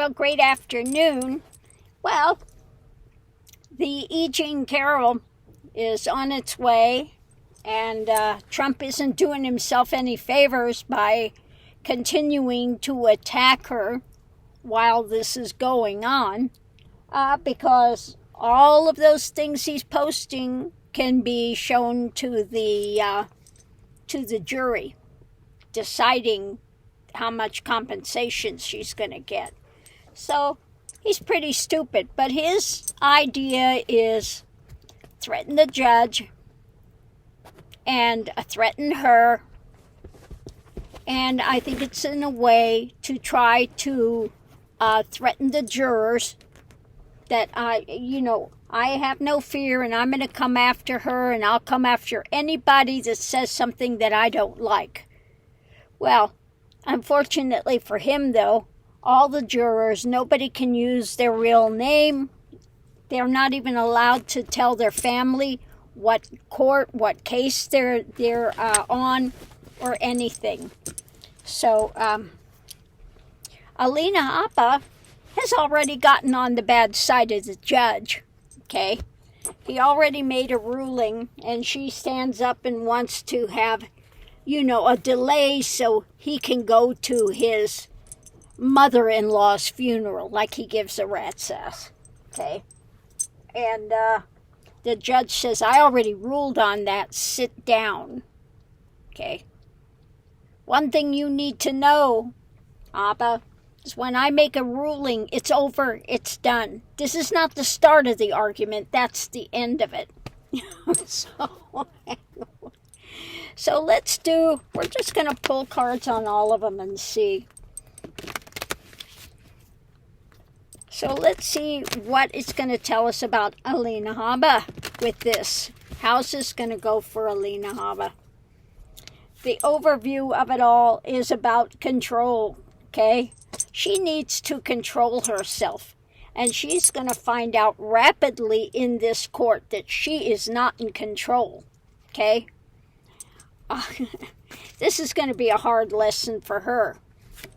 Well, great afternoon. Well, the E. Jean Caroll is on its way, and Trump isn't doing himself any favors by continuing to attack her while this is going on, because all of those things he's posting can be shown to the jury, deciding how much compensation she's going to get. So he's pretty stupid, but his idea is threaten the judge and threaten her, and I think it's in a way to try to threaten the jurors that I have no fear, and I'm going to come after her, and I'll come after anybody that says something that I don't like. Well, unfortunately for him, though, all the jurors, nobody can use their real name. They're not even allowed to tell their family what court, what case they're on, or anything. So, Alina Habba has already gotten on the bad side of the judge, okay? He already made a ruling, and she stands up and wants to have, a delay so he can go to his mother-in-law's funeral, like he gives a rat's ass, okay? And the judge says, I already ruled on that, sit down, okay? One thing you need to know, Habba, is when I make a ruling, it's over, it's done. This is not the start of the argument, that's the end of it. So we're just going to pull cards on all of them and see. So let's see what it's going to tell us about Alina Habba with this. How's this going to go for Alina Habba? The overview of it all is about control, okay? She needs to control herself, and she's going to find out rapidly in this court that she is not in control, okay? This is going to be a hard lesson for her.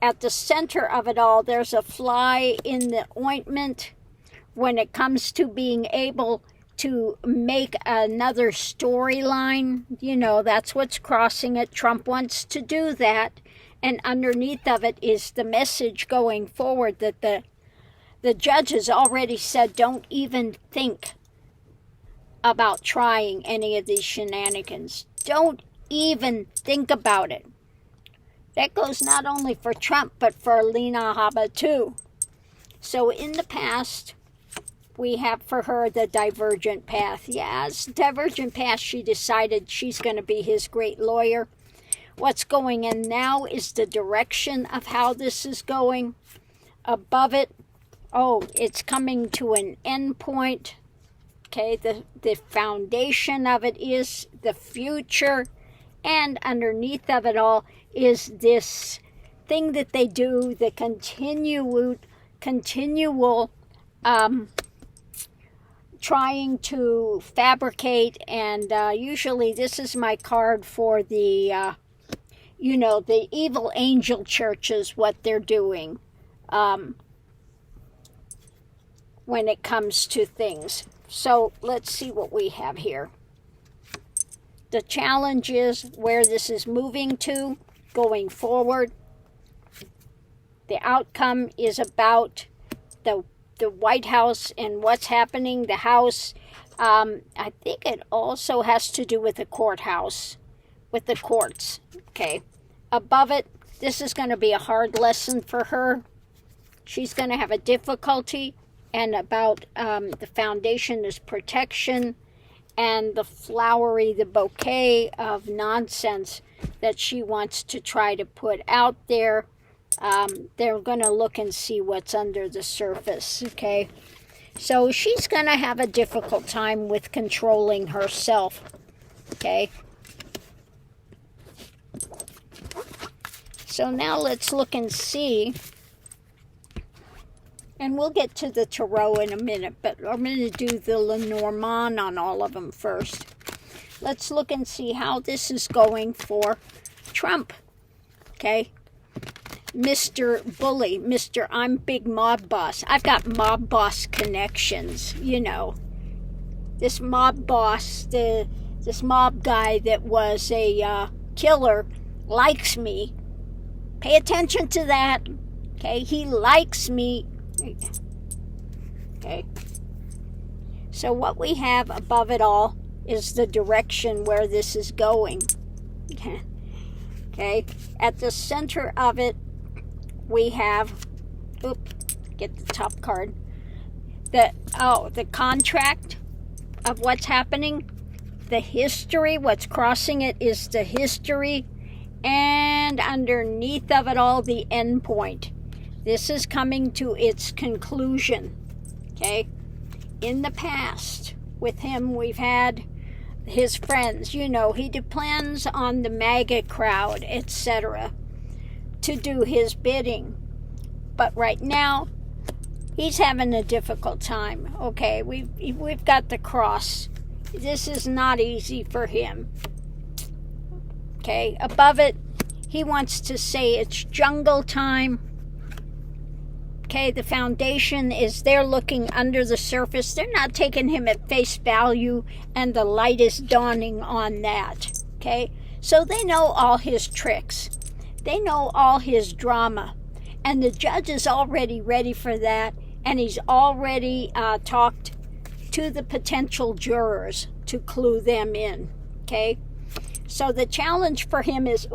At the center of it all, there's a fly in the ointment when it comes to being able to make another storyline. That's what's crossing it. Trump wants to do that. And underneath of it is the message going forward that the judge has already said, don't even think about trying any of these shenanigans. Don't even think about it. That goes not only for Trump, but for Alina Habba too. So in the past, we have for her the divergent path. Yes, divergent path, she decided she's going to be his great lawyer. What's going in now is the direction of how this is going. Above it, it's coming to an end point. Okay, the foundation of it is the future. And underneath of it all is this thing that they do, the continual trying to fabricate. And usually this is my card for the evil angel churches, what they're doing when it comes to things. So let's see what we have here. The challenge is where this is moving to going forward. The outcome is about the White House and what's happening, the House. I think it also has to do with the courthouse, with the courts. Okay. Above it, this is going to be a hard lesson for her. She's going to have a difficulty. And about the foundation is protection. And the bouquet of nonsense that she wants to try to put out there. They're going to look and see what's under the surface, okay? So she's going to have a difficult time with controlling herself, okay? So now let's look and see. And we'll get to the tarot in a minute, but I'm going to do the Lenormand on all of them first. Let's look and see how this is going for Trump, okay? Mr. Bully, Mr. I'm big mob boss. I've got mob boss connections, you know. This mob boss, this mob guy that was a killer likes me. Pay attention to that. Okay, he likes me. Okay. So what we have above it all is the direction where this is going. Okay. At the center of it, we have, get the top card. The contract of what's happening. The history, what's crossing it is the history. And underneath of it all, the end point. This is coming to its conclusion. Okay. In the past, with him, we've had his friends. You know, he depends on the MAGA crowd, etc., to do his bidding. But right now, he's having a difficult time. Okay, we've got the cross. This is not easy for him. Okay, above it, he wants to say it's jungle time. Okay, the foundation is they're looking under the surface. They're not taking him at face value, and the light is dawning on that. Okay, so they know all his tricks. They know all his drama. And the judge is already ready for that, and he's already talked to the potential jurors to clue them in. Okay, so the challenge for him is,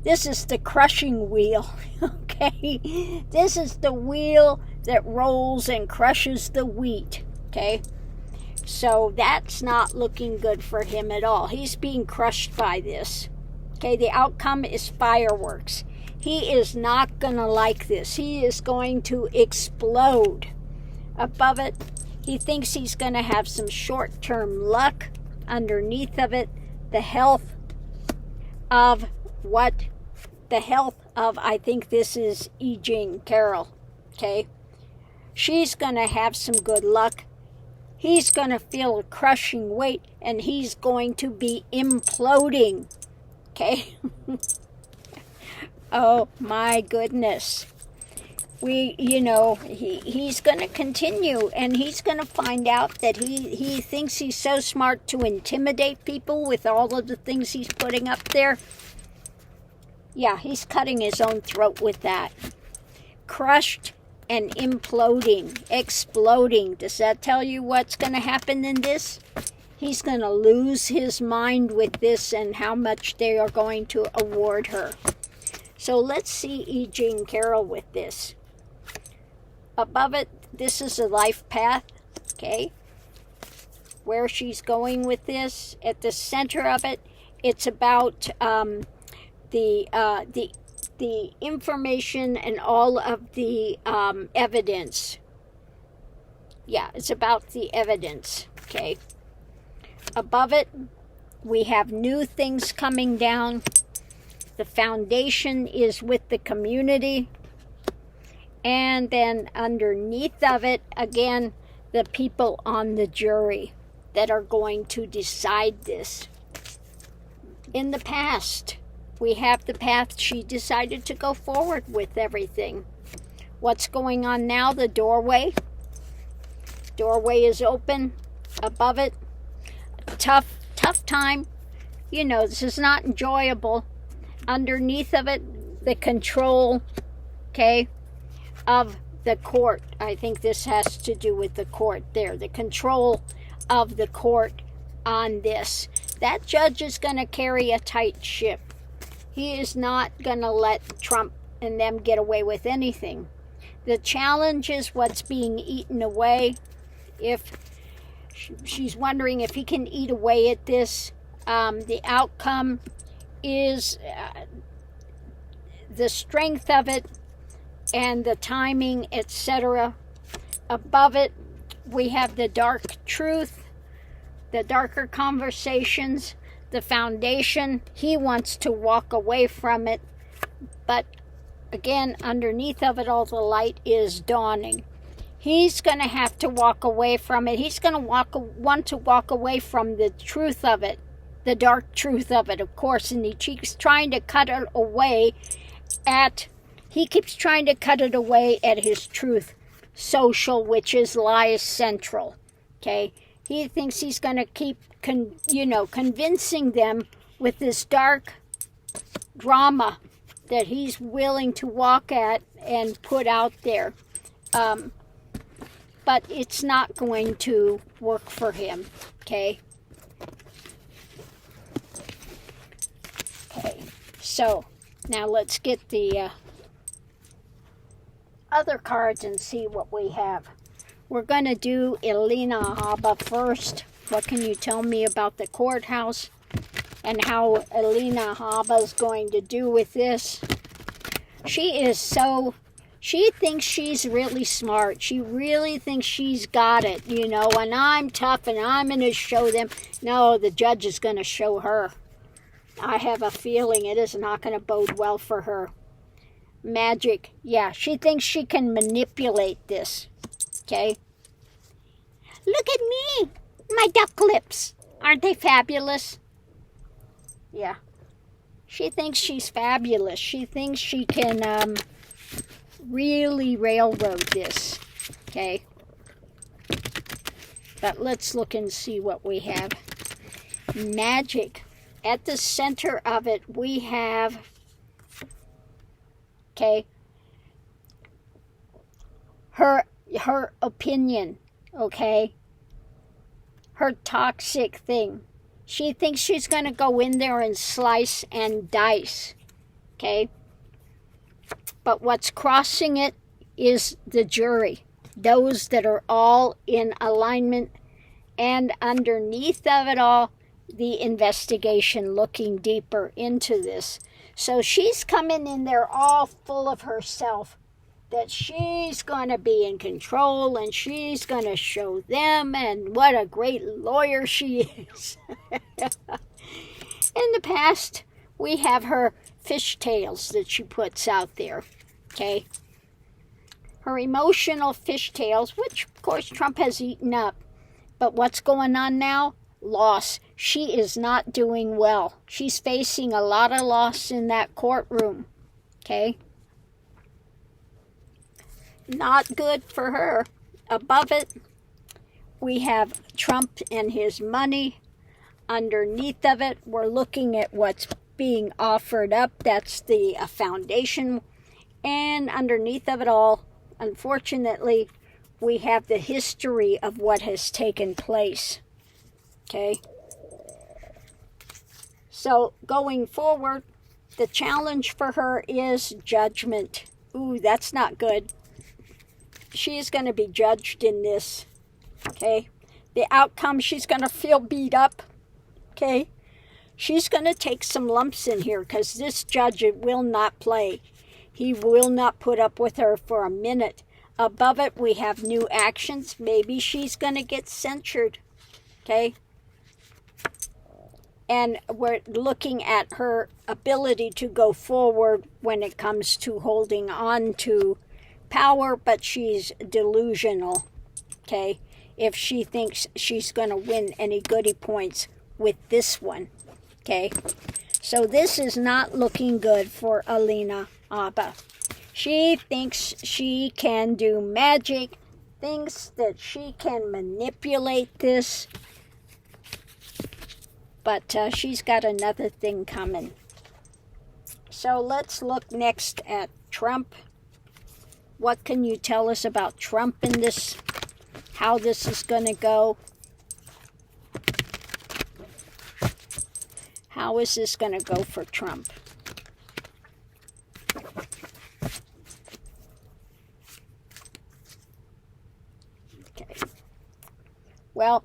this is the crushing wheel. Okay, this is the wheel that rolls and crushes the wheat. Okay, so that's not looking good for him at all. He's being crushed by this. Okay, the outcome is fireworks. He is not going to like this. He is going to explode. Above it, he thinks he's going to have some short-term luck. Underneath of it, the health of I think this is Caroll. Okay, she's going to have some good luck. He's going to feel a crushing weight, and he's going to be imploding. Okay. Oh my goodness. He's going to continue, and he's going to find out that he thinks he's so smart to intimidate people with all of the things he's putting up there. Yeah, he's cutting his own throat with that. Crushed and imploding, exploding. Does that tell you what's going to happen in this? He's going to lose his mind with this and how much they are going to award her. So let's see Caroll with this. Above it, this is a life path, okay? Where she's going with this. At the center of it, it's about the information and all of the evidence. Yeah, it's about the evidence, okay? Above it, we have new things coming down. The foundation is with the community. And then underneath of it, again, the people on the jury that are going to decide this. In the past, we have the path she decided to go forward with everything. What's going on now? The doorway. Doorway is open. Above it, tough time. This is not enjoyable. Underneath of it, the control, okay, of the court. I think this has to do with the court there. The control of the court on this. That judge is going to carry a tight ship. He is not going to let Trump and them get away with anything. The challenge is what's being eaten away. If she's wondering if he can eat away at this, the outcome is the strength of it and the timing, etc. Above it, we have the dark truth, the darker conversations, the foundation. He wants to walk away from it, but again, underneath of it all, the light is dawning. He's going to have to walk away from it. He's going to want to walk away from the truth of it, the dark truth of it, of course, and he's trying to cut it away at He keeps trying to cut it away at his truth social, which is lies central. Okay? He thinks he's going to keep, convincing them with this dark drama that he's willing to walk at and put out there. But it's not going to work for him. Okay? Okay. So, now let's get the other cards and see what we have. We're going to do Alina Habba first. What can you tell me about the courthouse and how Alina Habba is going to do with this? She thinks she's really smart. She really thinks she's got it, and I'm tough and I'm going to show them. No, the judge is going to show her. I have a feeling it is not going to bode well for her. Magic. Yeah, she thinks she can manipulate this. Okay? Look at me! My duck lips! Aren't they fabulous? Yeah. She thinks she's fabulous. She thinks she can really railroad this. Okay? But let's look and see what we have. Magic. At the center of it, we have, okay, her opinion, okay, her toxic thing. She thinks she's going to go in there and slice and dice, okay? But what's crossing it is the jury, those that are all in alignment, and underneath of it all, the investigation looking deeper into this. So she's coming in there all full of herself, that she's going to be in control and she's going to show them and what a great lawyer she is. In the past, we have her fishtails that she puts out there, okay? Her emotional fishtails, which of course Trump has eaten up. But what's going on now? Loss. She is not doing well. She's facing a lot of loss in that courtroom. Okay? Not good for her. Above it, we have Trump and his money. Underneath of it, we're looking at what's being offered up. That's the foundation. And underneath of it all, unfortunately, we have the history of what has taken place. Okay? So, going forward, the challenge for her is judgment. Ooh, that's not good. She is going to be judged in this. Okay? The outcome, she's going to feel beat up. Okay? She's going to take some lumps in here because this judge will not play. He will not put up with her for a minute. Above it, we have new actions. Maybe she's going to get censured. Okay? And we're looking at her ability to go forward when it comes to holding on to power, but she's delusional, okay, if she thinks she's going to win any goody points with this one, okay? So this is not looking good for Alina Habba. She thinks she can do magic, thinks that she can manipulate this, but she's got another thing coming. So let's look next at Trump. What can you tell us about Trump in this? How this is going to go? How is this going to go for Trump? Okay. Well,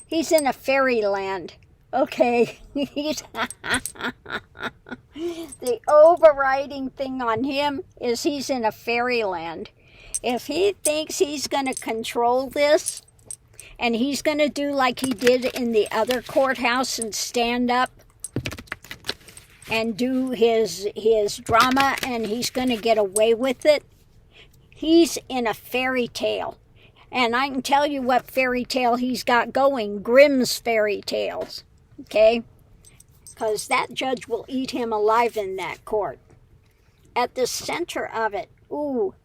he's in a fairyland. Okay. He's the overriding thing on him is he's in a fairyland. If he thinks he's going to control this, and he's going to do like he did in the other courthouse and stand up and do his drama, and he's going to get away with it, he's in a fairy tale. And I can tell you what fairy tale he's got going. Grimm's fairy tales. Okay? because that judge will eat him alive in that court. At the center of it, ooh,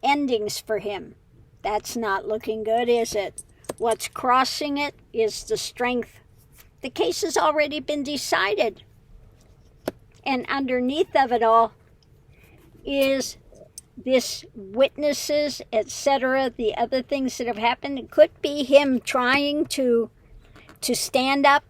endings for him. That's not looking good, is it? What's crossing it is the strength. The case has already been decided. And underneath of it all is this witnesses, etc., the other things that have happened. It could be him trying to stand up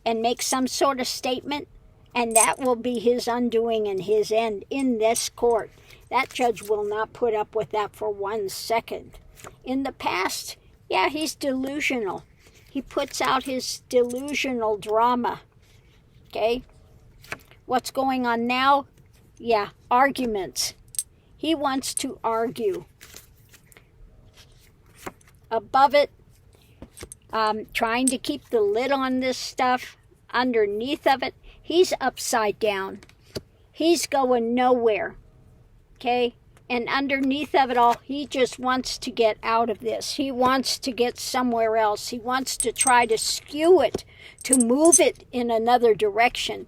and make some sort of statement, and that will be his undoing and his end in this court. That judge will not put up with that for 1 second. In the past, yeah, he's delusional. He puts out his delusional drama. Okay? What's going on now? Yeah, arguments. He wants to argue. Above it, trying to keep the lid on this stuff. Underneath of it, he's upside down. He's going nowhere. Okay? And underneath of it all, he just wants to get out of this. He wants to get somewhere else. He wants to try to skew it, to move it in another direction.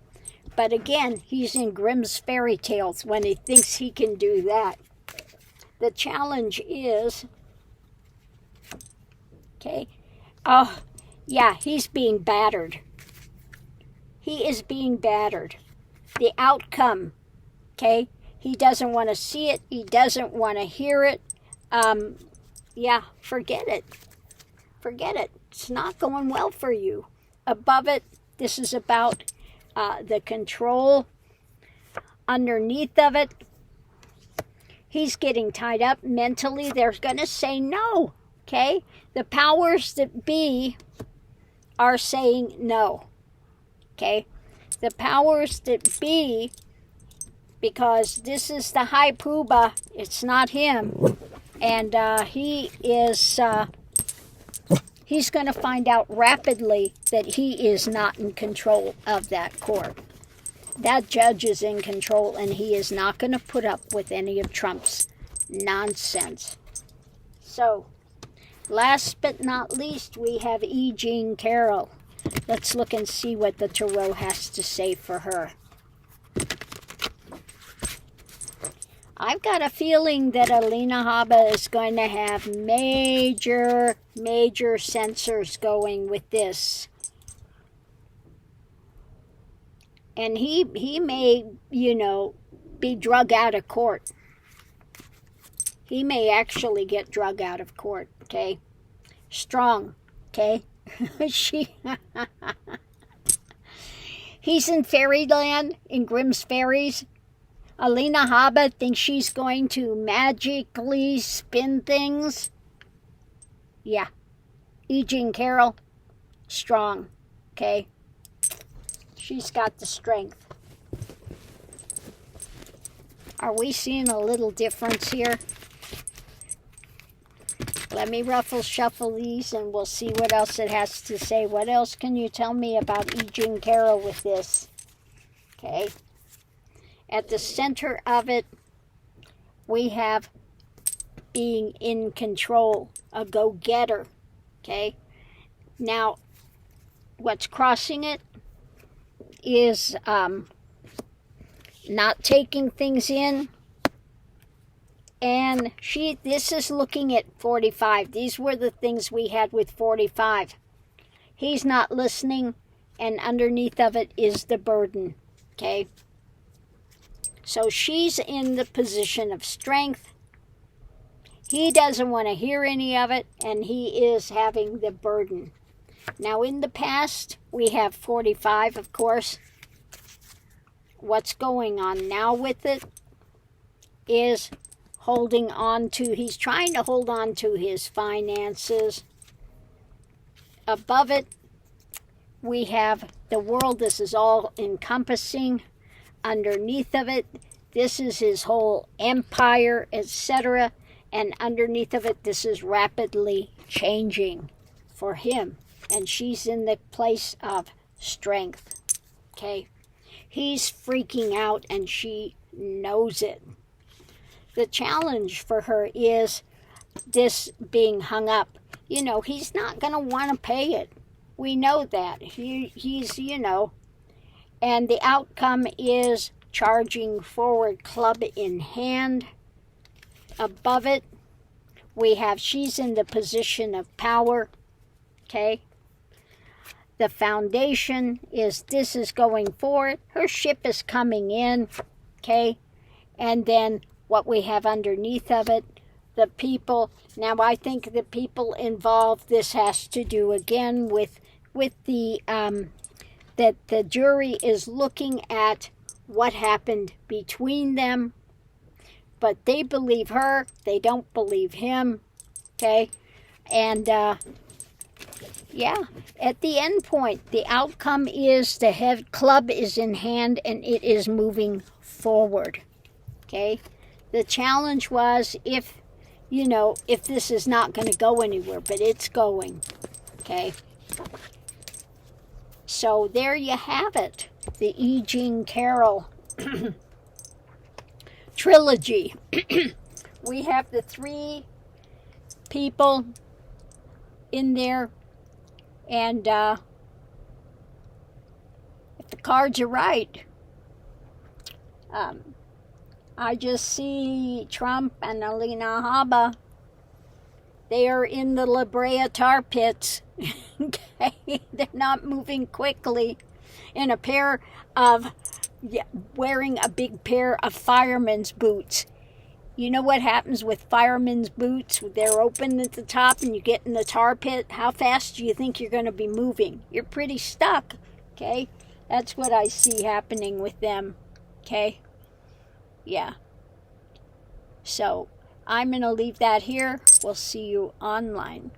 But again, he's in Grimm's fairy tales when he thinks he can do that. The challenge is, okay, oh, yeah, he's being battered. He is being battered. The outcome, okay, he doesn't want to see it. He doesn't want to hear it. Yeah, forget it. Forget it. It's not going well for you. Above it, this is about the control. Underneath of it, he's getting tied up mentally. They're going to say no, okay? The powers that be are saying no, okay? The powers that be, because this is the high poobah, it's not him, and he is... he's going to find out rapidly that he is not in control of that court. That judge is in control, and he is not going to put up with any of Trump's nonsense. So, last but not least, we have E. Jean Caroll. Let's look and see what the tarot has to say for her. I've got a feeling that Alina Habba is going to have major sensors going with this. And he may, be drug out of court. He may actually get drug out of court, okay? Strong, okay? He's in fairyland, in Grimm's Fairies. Alina Habba thinks she's going to magically spin things. Yeah. E. Jean Caroll, strong, okay? She's got the strength. Are we seeing a little difference here? Let me shuffle these and we'll see what else it has to say. What else can you tell me about E. Jean Caroll with this? Okay. At the center of it, we have being in control, a go-getter, okay? Now, what's crossing it is not taking things in, and this is looking at 45. These were the things we had with 45. He's not listening, and underneath of it is the burden, okay? So she's in the position of strength. He doesn't want to hear any of it, and he is having the burden. Now, in the past, we have 45, of course. What's going on now with it is holding on to, he's trying to hold on to his finances. Above it, we have the world. This is all encompassing. Underneath of it, this is his whole empire, etc. And underneath of it, this is rapidly changing for him. And she's in the place of strength. Okay? He's freaking out and she knows it. The challenge for her is this being hung up. He's not going to want to pay it. We know that. He's, and the outcome is charging forward, club in hand. Above it, we have she's in the position of power, okay? The foundation is this is going forward. Her ship is coming in, okay? And then what we have underneath of it, the people. Now, I think the people involved, this has to do again with the, that the jury is looking at what happened between them, but they believe her, they don't believe him, okay? And, yeah, at the end point, the outcome is the head club is in hand and it is moving forward, okay? The challenge was if this is not going to go anywhere, but it's going, okay? So there you have it, the E. Jean Carroll trilogy. We have the 3 people in there, and if the cards are right, I just see Trump and Alina Habba. They are in the La Brea tar pits. Okay, they're not moving quickly. In a pair of, wearing a big pair of fireman's boots. You know what happens with fireman's boots? They're open at the top and you get in the tar pit. How fast do you think you're going to be moving? You're pretty stuck, okay? That's what I see happening with them, okay? Yeah. So I'm going to leave that here. We'll see you online.